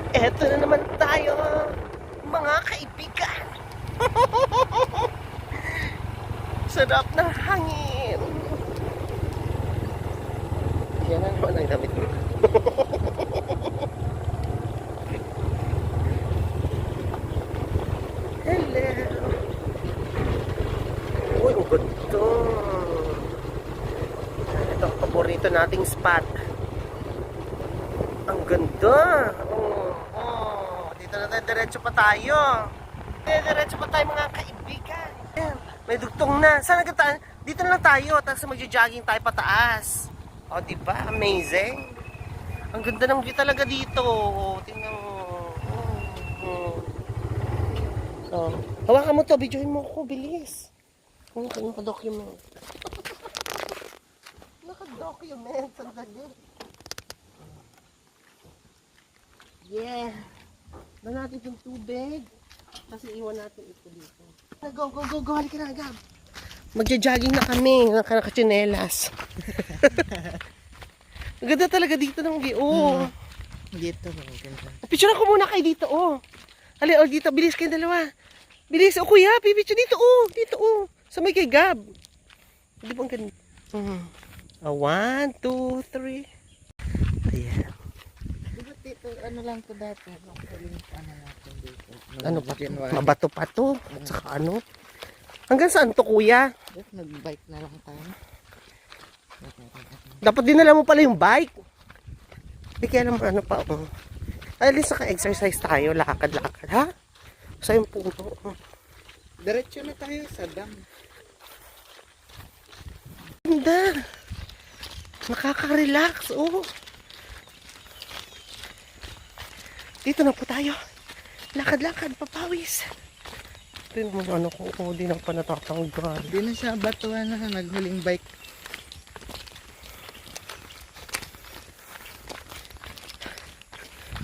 Eto na naman tayo, mga kaibigan. Sarap ng hangin. Yan na naman ang damit ko. Hello. Uy, ang ganda. Ito ang paborito nating spot. Ang ganda. Dito na tayo, diretso pa tayo. Diretso pa tayo mga kaibigan. Ayan, may dugtong na. Saan nagkataan? Dito na lang tayo, tapos magja-jogging tayo pataas. O, diba? Amazing. Ang ganda ng view talaga dito. Tingnan mo. So, hawakan mo to, videoin mo ako, bilis. Naka-document. Naka-document, sandali. Yeah. Na natin yung tubig. Kasi iwan natin ito dito. Go, go, go, go. Halika na, Gab. Magja-jogging na kami. Naka-chinelas. Ang ganda talaga dito ng view. Dito, maganda. Picture ko muna kayo dito, oh. Halika, oh, dito. Bilis kayo dalawa. Bilis. Oh, kuya. Pipicture dito, oh. Dito, oh. Sa may kay Gab. Hindi ba ang ganda? 1, 2, 3. Ayan. Dito, ano lang to dati? Ano natin dito? Ano pa? Mabato pa to. At saka ano? Hanggang saan to, kuya? Nag-bike na lang tayo. Dapat dinala mo pala yung bike. Hindi kaya alam ano pa. At least naka-exercise tayo. Lakad-lakad, ha? Sa yung puno. Diretso na tayo sa dam. Ganda. Nakaka-relax, oh. Dito na po tayo. Lakad-lakad, papawis. Ito yung ano ko, di na pa natatanggal. Hindi na siya batuan na naghuling bike.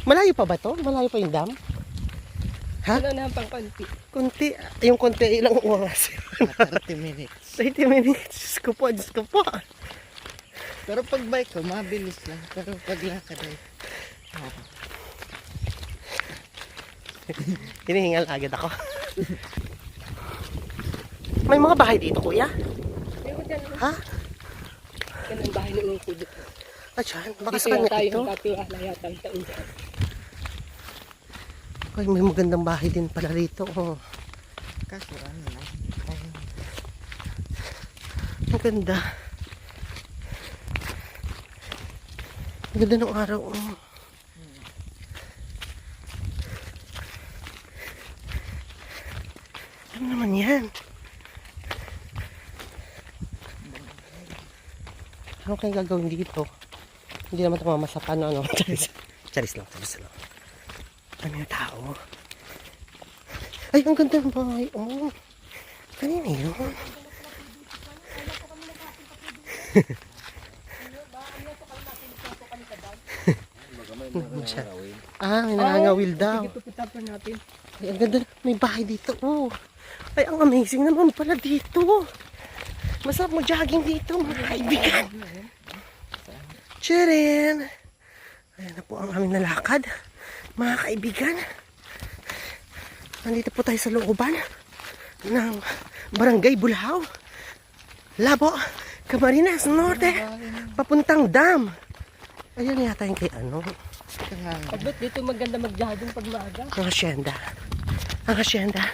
Malayo pa ba to? Malayo pa yung dam? Ha? Ano na pang konti? Kunti. Yung kunti, ilang oras? 30 minutes. 30 minutes. Diyos ko po, Diyos ko po. Pero pag bike ko, mabilis lang. Pero pag lakad ay... Hinihingal agad ako. May mga bahay dito, kuya? Ewan dyan. Ha? Yan ang bahay ng Ungkod. Ah, dyan. Baka Dito sa lang kanya tayo ito. magkatiwala yata ang taon dyan. Ay, may magandang bahay din pala rito. Oh. Kaso ano lang. Ang ganda. Ang ganda ng araw. Oh. Ano naman yan? Ano kayo gagawin dito? Hindi naman ito mamasapan. Ano? Charis lang. Charis lang. Ano yung tao? Ay, ang ganda ng bahay. Oh. Kanina yun. May nangangawil daw. Sige, puputapan natin. Ay, ang ganda. May bahay dito. Oh. Ay, ang amazing naman pala dito. Masarap mag-jogging dito, mga kaibigan. Cherin! Ayan na po ang aming nalakad. Mga kaibigan. Nandito po tayo sa looban ng Barangay Bulhaw. Labo, Camarines Norte. Papuntang dam. Ayan yata yung kay ano. Abot dito maganda mag-jogging pag maaga. Ang hasyenda. Ang hasyenda.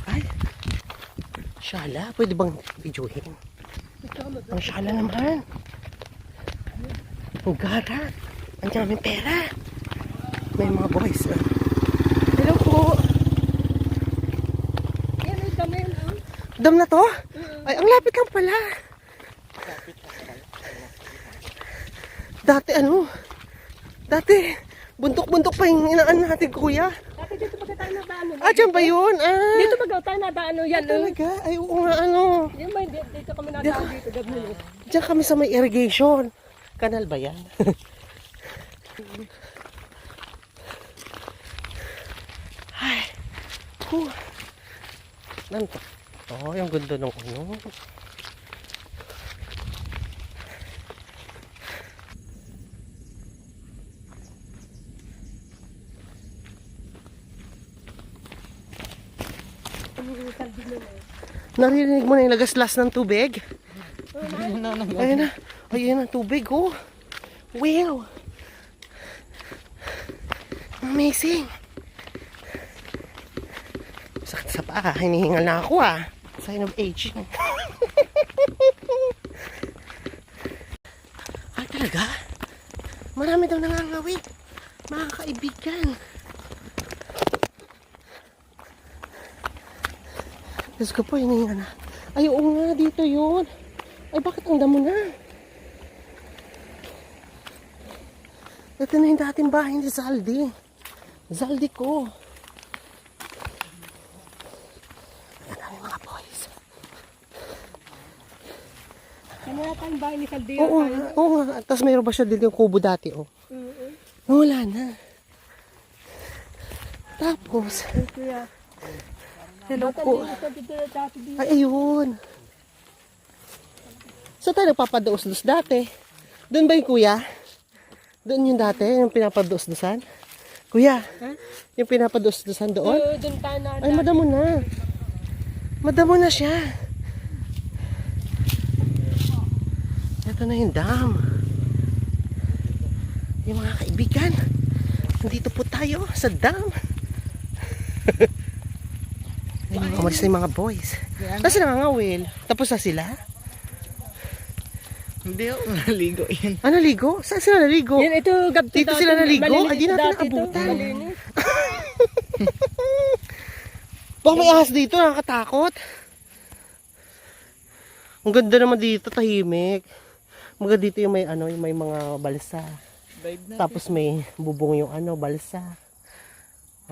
Ay. Shala. Pwede bang videohin? Ang shala naman. Ang gara. Ang daming pera. May mga boys. Hello po. Yan ay dami yun. Dam na to? Ay, ang lapit lang pala. Dati ano? Dati, buntok-buntok pa yung inaan natin, kuya. Dati dito pagka tayo nadaan. Ah, dyan ba yun? Ah, Dito pagka tayo nadaan. Yan. talaga? Ay, oo nga, ano. Yung may dito kami nadaan dito. Gabi. Diyan kami sa may irrigation. Kanal ba yan? Ay. Nanto. Oh, yung ganda ng ano. sardina na. Naririnig mo na yung lagaslas ng tubig? Ayun na. Ayun ang tubig, oh. Wow. Amazing. Sakit sa paa. Hinihingal na ako, ah. Sign of aging. Ay, talaga? Marami daw nangangawit. Mga kaibigan. Diyos ko po, hinihingal na. Ay, oo nga, dito yun. Ay, bakit ang damo na? Ito na yung dating bahay ni Zaldi. Zaldi ko. Ang dami mga boys. Ano na tayong bahay ni Saldi? Oo nga, oo nga. Tapos mayroon ba siya dito yung kubo dati, oh. Wala na. Tapos, Kuya. hello po. Dito na dati dito. Ay, ayun. So tayo nagpapadoos-dos dati. Doon ba yung kuya? Doon yung dati, yung pinapadoos-dosan? Kuya, yung pinapadoos-dosan doon? Oo, doon tayo na. Ay, madamo na. Madamo na siya. Ito na yung dam. Yung mga kaibigan, nandito po tayo sa dam. Ayun, umalis na yung mga boys. Kasi nangangawil. Tapos na sila. Hindi ako naligo yan. Ano, ligo? Saan sila naligo? Yan, ito, gabto Dito dati. sila naligo? Malinis Ay, di natin dati ito. naabutan. Malinis. Baka may ahas dito, nakakatakot. Ang ganda naman dito, tahimik. Maganda dito yung may ano, yung may mga balsa. Dive na. Tapos may bubong yung ano, balsa.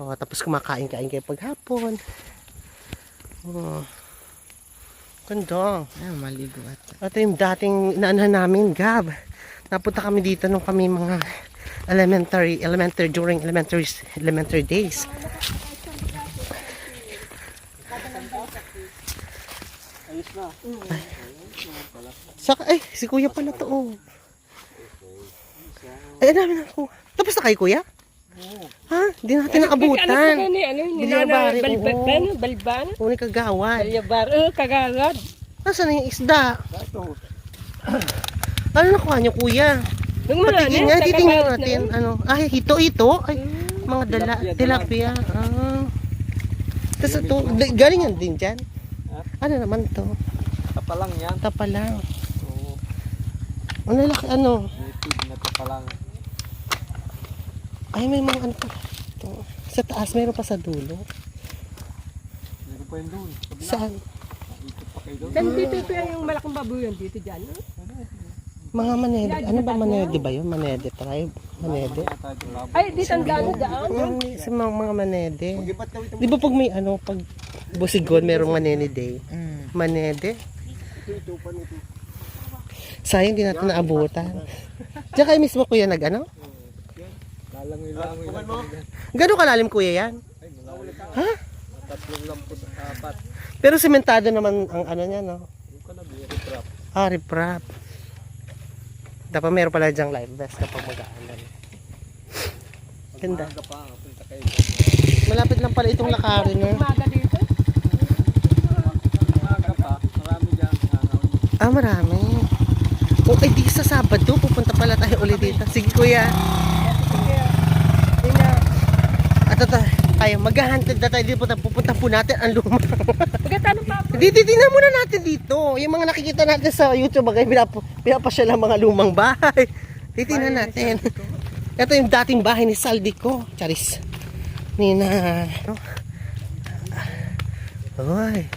Oh, tapos kumakain-kain kayo paghapon. Oh. Ganda. Maligo at. Ito yung dating inaanahan namin, Gab. Napunta kami dito nung kami mga during elementary days. Saka, ay, si kuya pala to, oh. Ay, dami na ako. Tapos na kayo, kuya? Ha? Di natin naabutan. Ano yung Bilyabari, oo. balban? Uni kagawad. Balyabar, kagagad. Nasaan na yung isda? Ano nakuha niyo, kuya? Nung mga Patigin nga, titingnan natin. Ano? Ay, hito. Ay, mga tilapia. Ah. Tapos ito, galing yan din dyan. Ano naman to? Tapalang yan. Tapalang. Oo. Ano laki, ano? Native na tapalang. Ay, may mga ano pa. Ito. Sa taas, mayroon pa sa dulo. Meron pa yun doon. Saan? Ikot pa kayo doon. Dan dito ito yung malaking babuyan dito dyan. No? Mga manede. Ano ba manede ba yun? Manede tribe? Manede? Ay, dito ang daan daan. Sa mga manede. Di ba pag may ano, pag busigon, merong manene day? Manede? Sayang, di natin naabutan. Diyan kayo mismo, kuya, nag-ano? Lalangoy-langoy lang. Gano'ng kalalim, kuya, yan? Ha? 3 lampos at 4. Pero sementado naman ang ano niya, no? Yung ka na, riprap. Ah, riprap. Dapat meron pala dyang live vest kapag mag-aalan. Ganda. Maaga pa, punta kayo. Malapit lang pala itong lakarin, no? Umaga dito. Maaga pa, marami dyan. Ah, marami. O, ay di sa Sabado, pupunta pala tayo ulit dito. Sige, kuya. At tayo, mag-hunted na tayo dito. Pupunta po natin ang luma. Pagkatanong pa. Tingnan muna natin dito. Yung mga nakikita natin sa YouTube, bagay, pinapasya lang mga lumang bahay. Titingnan natin. Ito yung dating bahay ni Saldi ko. Charis. Nina. Oy.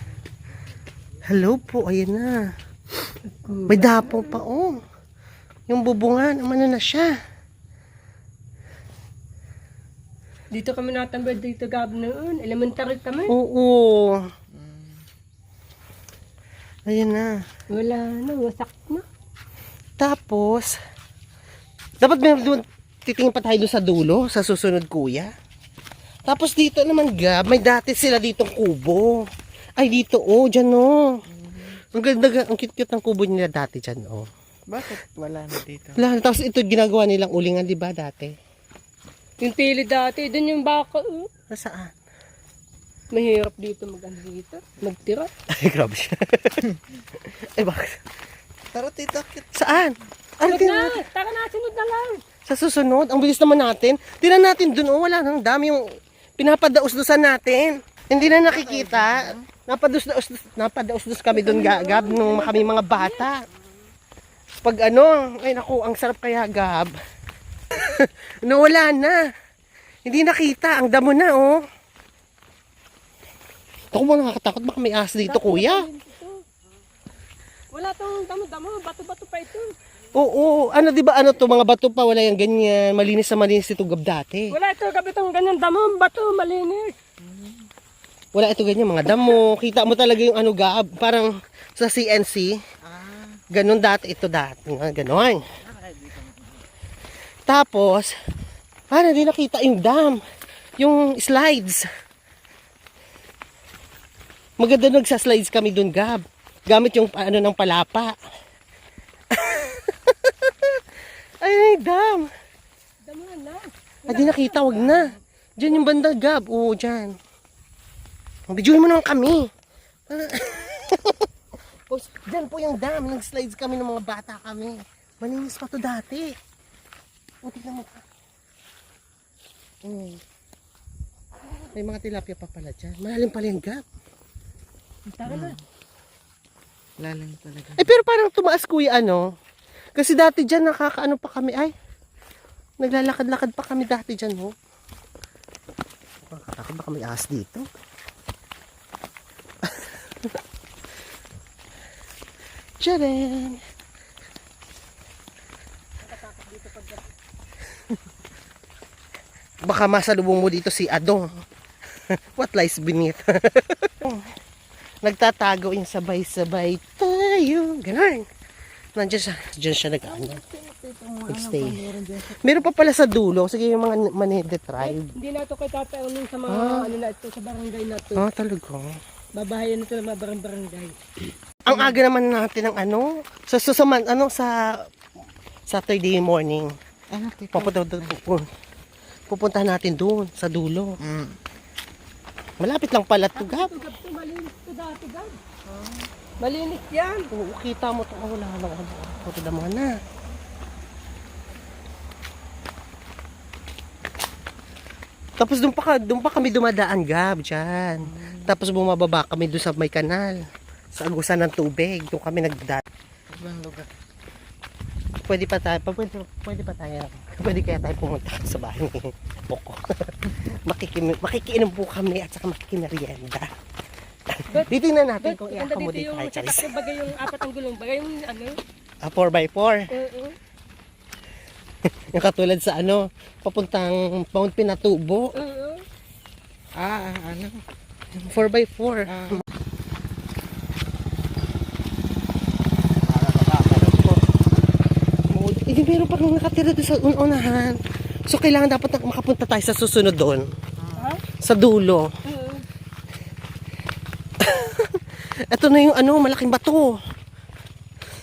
Hello po. Ayan na. May dapo pa, oh. Yung bubungan, ano na siya. Dito kami natambay dito gab noon. Elementary kami. Oo. Ayan na. Wala na, wasak na. Tapos, dapat may doon, titingin pa tayo doon sa dulo, sa susunod, kuya. Tapos dito naman, Gab, may dati sila ditong kubo. Ay, dito, oh, dyan, oh. Ang ganda, ang cute-cute ng kubo nila dati dyan, oh. Bakit wala na dito? Wala, tapos ito ginagawa nilang ulingan, di ba, dati? Yung pili dati, dun yung baka. Nasaan? Mahirap dito magtira. Ay, grabe siya. Ay, bakit? Tara tita, kit. Saan? Ano Sunod na! Tara na, sunod na lang! Sa susunod, ang bilis naman natin. Tingnan natin dun, oh, wala nang dami yung pinapadaus-dusan natin. Hindi na nakikita. Napadaus-dus kami dun, Gab, nung kami mga bata. Pag ano, ay naku, ang sarap kaya, Gab. Nawala na. Hindi nakita, ang damo na, oh. Ako mo nakakatakot, baka may ahas dito, kuya. Wala tong damo-damo, bato-bato pa ito. Oo, ano, di ba, ano to, mga bato pa, wala yung ganyan. Malinis na malinis ito, Gab, dati. Wala ito, gabi itong ganyan damo, bato, malinis. Wala ito ganyan, mga damo. Kita mo talaga yung ano, Gab, parang sa CNC. Ganon dati, ito dati. Ganon. Tapos, di nakita yung dam. Yung slides. Maganda nagsaslides kami dun, Gab. Gamit yung ano ng palapa. Ay, dam. Damo na. Di nakita, wag na. Diyan yung banda, Gab. Oo, dyan. Bidyoin mo naman kami. O, dyan po yung dam. Nag-slides kami ng mga bata kami. Malinis pa to dati. O, tignan mo pa. May mga tilapia pa pala dyan. Malalim pala yung, Gab. Tara na. Lalim talaga. Eh, pero parang tumaas, kuya, ano? Kasi dati dyan, nakakaano pa kami. Ay, naglalakad-lakad pa kami dati dyan, ho. Nakakatakot, baka may ahas dito. Tcharan! Baka masalubong mo dito si Adong. What lies beneath? Nagtatago yung sabay-sabay tayo. Ganun. Diyan siya nag-ano. Nag-stay. Meron pa pala sa dulo. Sige, yung mga Manede tribe. Hindi na ito kay tataunin sa mga ano na ito, sa barangay na ito. Ah, talaga. Babahayan na ito ng mga barangay. Ang aga naman natin ng ano. Sa Saturday morning. Ano tita? Pupunta natin doon sa dulo. Malapit lang pala ito, Gab. Ito malinis ito dati, Gab. Malinis yan. Oo, kita mo ito. Wala lang. Ito naman na. Tapos doon pa kami dumadaan, Gab, dyan. Tapos bumababa kami doon sa may kanal. Sa agusan ng tubig. Doon kami nagdaan. Ibang lugar. Pwede pa tayo. Pwede kaya tayo pumunta sa bahay ni Poco. Makikiinom po kami at saka makikimerienda. Titingnan natin kung i-accommodate tayo, Charis. Yung bagay yung apat ang gulong, bagay yung ano. 4x4. Oo. Yung katulad sa ano, papuntang Mount Pinatubo. Oo. Ano? 4x4. Hindi meron pa nung nakatira doon sa unahan. So kailangan dapat makapunta tayo sa susunod doon. Sa dulo. Oo. Ito na yung ano, malaking bato.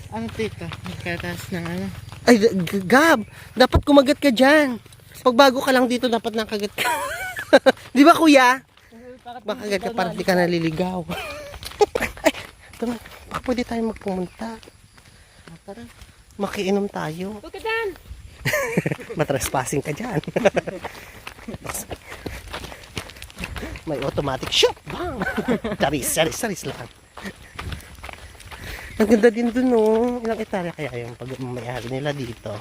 Ano tita? Nagkataas ng ano? Ay, Gab, dapat kumagat ka dyan. Pag bago ka lang dito, dapat nakagat ka. Di ba, kuya? Baka kagat ka para di ka naliligaw. Ay, tama. Baka pwede tayo magpumunta. Tara. Makiinom tayo. Huwag ka dyan. Matrespassing ka dyan. May automatic shot. Bang! Charis lang. Ang ganda din dun, no? Ilang hektarya kaya yung pag-mamayari nila dito.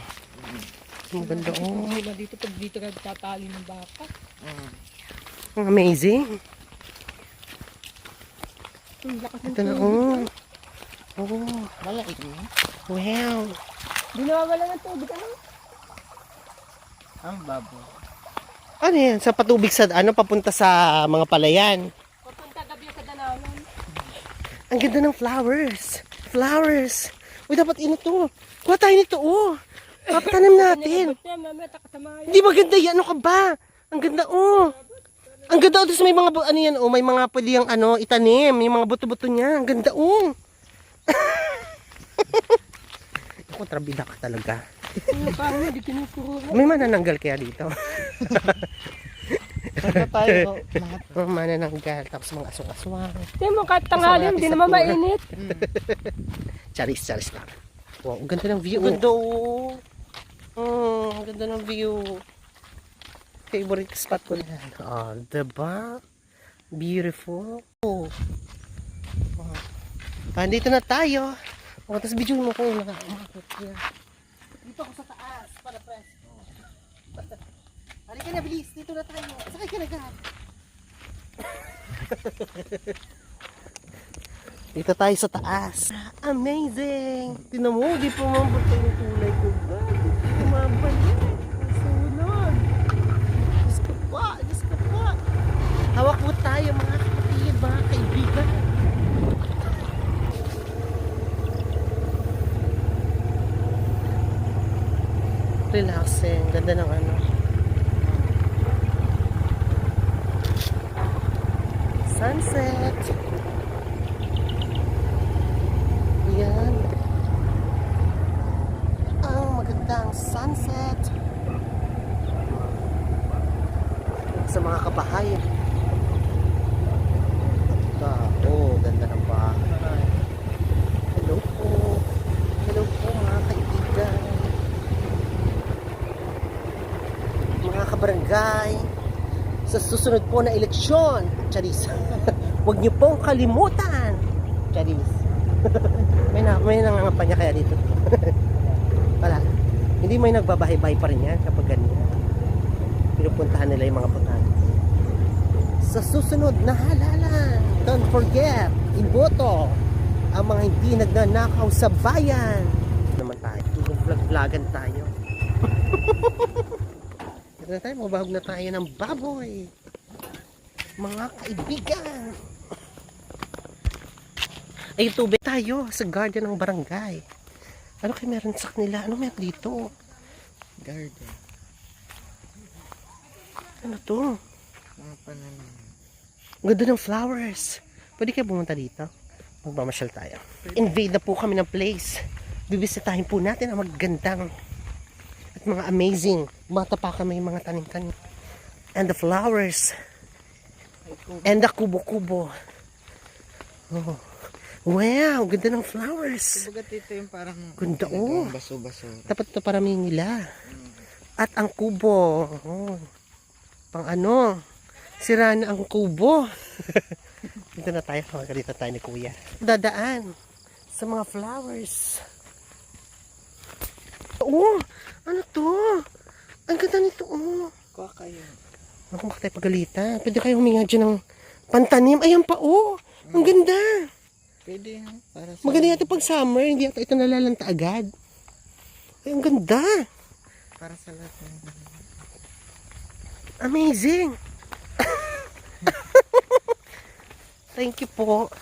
Maganda, oh. Mula dito, pag dito ka tatali ng baka. Amazing. Ang lakas ng Ito na, oh. Oh, Malaki na. wow. Di nawawala ng tubig, ano? Ang babo. Ano yan? Sa patubig sa, ano, papunta sa mga palayan. Papunta gabi sa Danawan. Ang ganda ng flowers. Flowers. Uy, dapat ino to. Kuha tayo nito, oh. Papatanim natin. Mamaya takasamahan. Hindi maganda yan. Ano ka ba? Ang ganda, oh. Ang ganda, oh. Tapos may mga, ano yan, oh. May mga pwede yung, ano, itanim. May mga buto-buto niya. Ang ganda, oh. Ako, trabida ka talaga. Parang hindi kinukuro. May manananggal kaya dito. Punta tayo. Lahat. Mga manananggal, tapos mga aswang-aswang. Hindi mo katanghali, hindi naman mainit. Charis lang. Wow, ang ganda ng view. Ang ganda oh. Ang ganda ng view. Favorite spot ko na. Oh, diba? Beautiful. Oh. Dito na tayo. Oh, tapos video mo ko yung umakot. Dito ako sa taas para presko. Halika na, bilis. Dito na tayo. Sakay ka na, Gab. Dito tayo sa taas. Amazing! Tinan mo, di pa mamabot yung tulay ko. Di kumabalik. Sunod. Diyos ko pa, Diyos ko pa. Hawak mo tayo mga kapatid, mga kaibigan. Relaxing. Ganda ng ano. Sunset. Yan. Ang magandang sunset. Sa mga kabahayan. Oh, ganda ng bahay. Hello po. Hello po mga kaibigan. Mga kabarangay. Sa susunod po na eleksyon. Charis. Huwag niyo pong kalimutan. Charis. may nangangampanya kaya dito. Wala. Hindi may nagbabahay-bahay pa rin yan kapag ganyan. Pinupuntahan nila yung mga putano. Sa susunod na halalan, don't forget, iboto ang mga hindi nagnanakaw sa bayan. Naman tayo. Vlog-vlogan tayo. Ito na tayo, mabahog na tayo ng baboy. Mga kaibigan. Ay, tubig tayo sa garden ng barangay. Ano kayo meron sa kanila? Ano meron dito? Garden. Ano to? Mga pananim. Ang ganda ng flowers. Pwede kayo pumunta dito? Magmamasyal tayo. Invade na po kami ng place. Bibisitahin po natin ang magandang at mga amazing. Bata pa kami yung mga tanim-tanim. And the flowers. And the kubo-kubo. Oh. Wow, ganda ng flowers. Kumbaga dito yung parang Ganda, oh. baso-baso. Dapat ito para may nila. At ang kubo. Oh. Pang ano? Sira na ang kubo. Dito na tayo. Dito tayo ni Kuya. Dadaan sa mga flowers. Oh, ano to? Ang ganda nito, oh. Kuha kayo. Ako baka tayo pagalitan. Pwede kayo huminga dyan ng pantanim. Ayan pa, oh. Ang ganda. Pwede yan. Para sa... Maganda yata pag summer. Hindi yata ito nalalanta agad. Ay, ang ganda. Para sa lahat. Amazing. Thank you po.